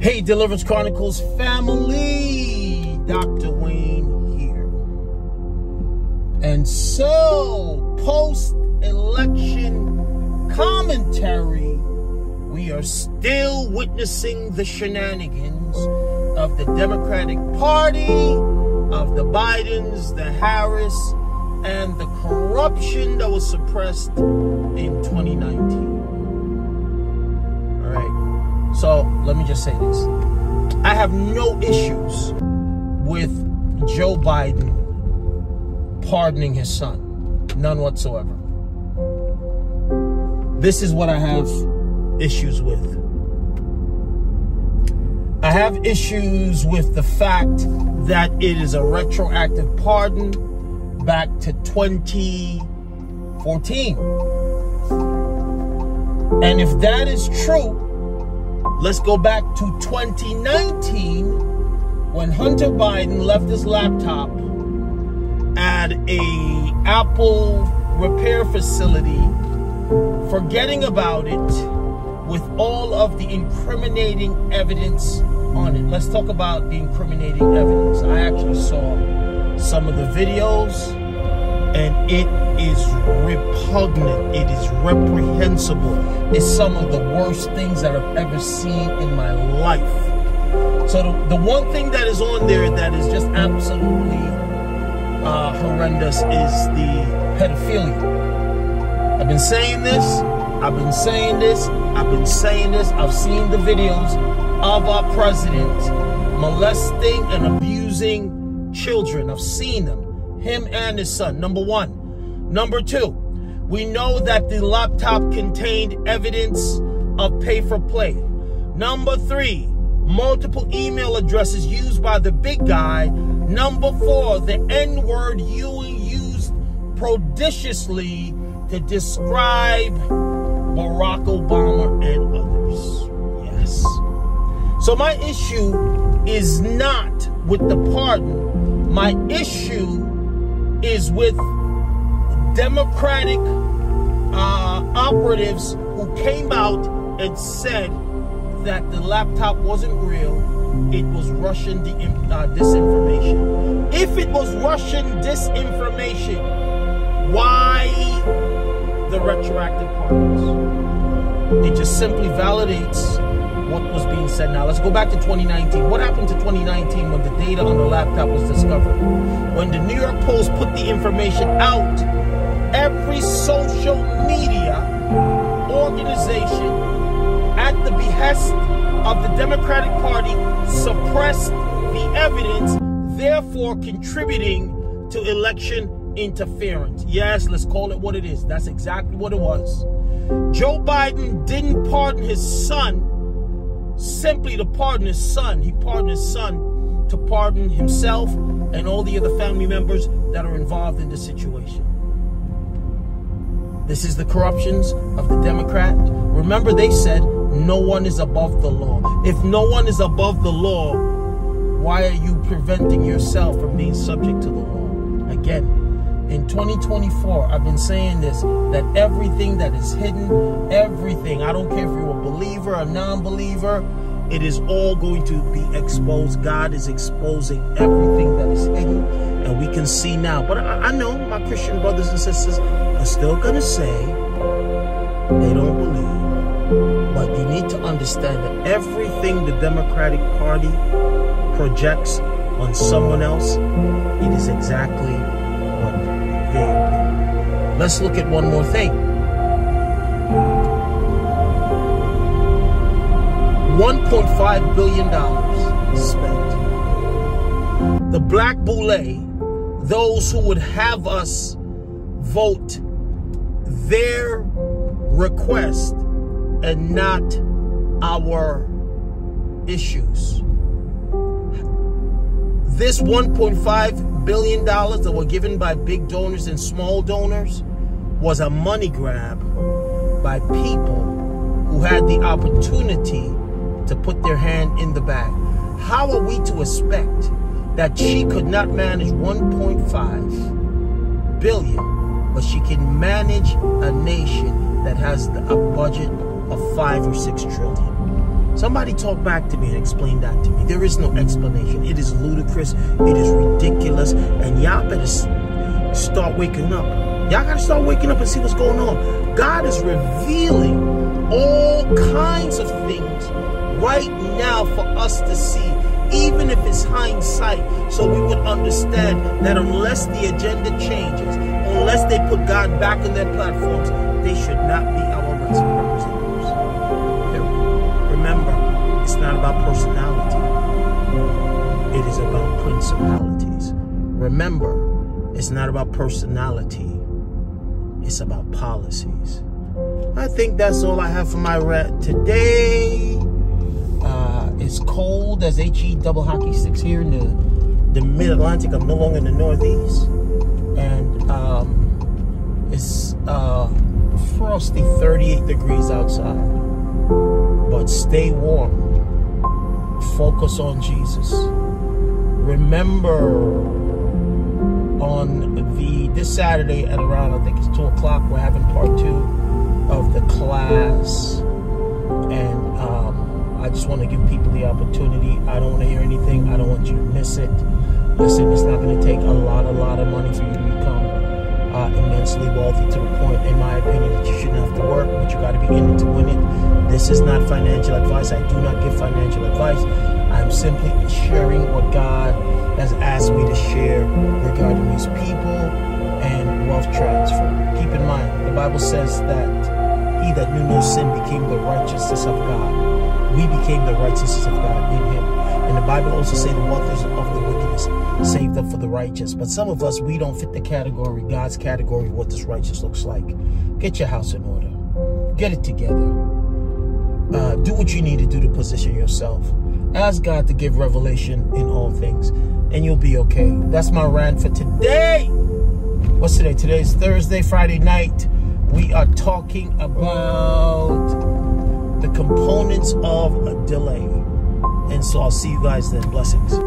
Hey, Deliverance Chronicles family, Dr. Wayne here. And so, post-election commentary, we are still witnessing the shenanigans of the Democratic Party, of the Bidens, the Harris, and the corruption that was suppressed in 2019. All right. So let me just say this. I have no issues with Joe Biden pardoning his son. None whatsoever. This is what I have issues with. I have issues with the fact that it is a retroactive pardon back to 2014. And if that is true, let's go back to 2019 when Hunter Biden left his laptop at a Apple repair facility, forgetting about it with all of the incriminating evidence on it. Let's talk about the incriminating evidence. I actually saw some of the videos, and it is repugnant. It is reprehensible. It's some of the worst things that I've ever seen in my life. So the one thing that is on there that is just absolutely horrendous is the pedophilia. I've been saying this. I've been saying this. I've been saying this. I've seen the videos of our president molesting and abusing children. I've seen them. Him and his son, number one. Number two, we know that the laptop contained evidence of pay for play. Number three, multiple email addresses used by the big guy. Number four, the N-word used prodigiously to describe Barack Obama and others. Yes. So my issue is not with the pardon. My issue is with Democratic operatives who came out and said that the laptop wasn't real. It was Russian disinformation. If it was Russian disinformation, why the retroactive pardons? It just simply validates what was being said. Now let's go back to 2019. What happened to 2019 when the data on the laptop was discovered? When the New York Post put the information out, every social media organization at the behest of the Democratic Party suppressed the evidence, therefore contributing to election interference. Yes, let's call it what it is. That's exactly what it was. Joe Biden didn't pardon his son simply to pardon his son. He pardoned his son to pardon himself and all the other family members that are involved in the situation. This is the corruptions of the Democrat. Remember, they said no one is above the law. If no one is above the law, why are you preventing yourself from being subject to the law? Again, in 2024, I've been saying this, that everything that is hidden, everything, I don't care if you're a believer, a non-believer, it is all going to be exposed. God is exposing everything that is hidden, and we can see now. But I know my Christian brothers and sisters are still going to say they don't believe. But you need to understand that everything the Democratic Party projects on someone else, it is exactly what they do. Let's look at one more thing. $1.5 billion spent. The Black Boule, those who would have us vote their request and not our issues. This $1.5 billion that were given by big donors and small donors was a money grab by people who had the opportunity to put their hand in the bag. How are we to expect that she could not manage 1.5 billion, but she can manage a nation that has a budget of 5 or 6 trillion? Somebody talk back to me and explain that to me. There is no explanation. It is ludicrous. It is ridiculous. And y'all better start waking up. Y'all got to start waking up and see what's going on. God is revealing all kinds of things right now for us to see, even if it's hindsight, so we would understand that unless the agenda changes, unless they put God back in their platforms, they should not be our representatives. Remember, it's not about personality. It is about principalities. Remember, it's not about personality. It's about policies. I think that's all I have for my rant today. It's cold as HE double hockey sticks here in the mid-Atlantic. I'm no longer in the Northeast. And it's frosty 38 degrees outside. But stay warm. Focus on Jesus. Remember, on this Saturday at around, I think it's 2 o'clock, we're having part 2 of the class. And I just want to give people the opportunity. I don't want to hear anything. I don't want you to miss it. Listen, it's not going to take a lot of money for you to become immensely wealthy, to the point, in my opinion, that you shouldn't have to work, but you got to be in it to win it. This is not financial advice. I do not give financial advice. I'm simply sharing what God has asked me to share regarding these people and wealth transfer. Keep in mind, the Bible says that he that knew no sin became the righteousness of God. We became the righteousness of God in him. And the Bible also says the wealth is of the wickedness, saved up for the righteous. But some of us, we don't fit the category, God's category, what this righteous looks like. Get your house in order. Get it together. Do what you need to do to position yourself. Ask God to give revelation in all things, and you'll be okay. That's my rant for today. What's today? Today's Thursday, Friday night. We are talking about the components of a delay. And so I'll see you guys then. Blessings.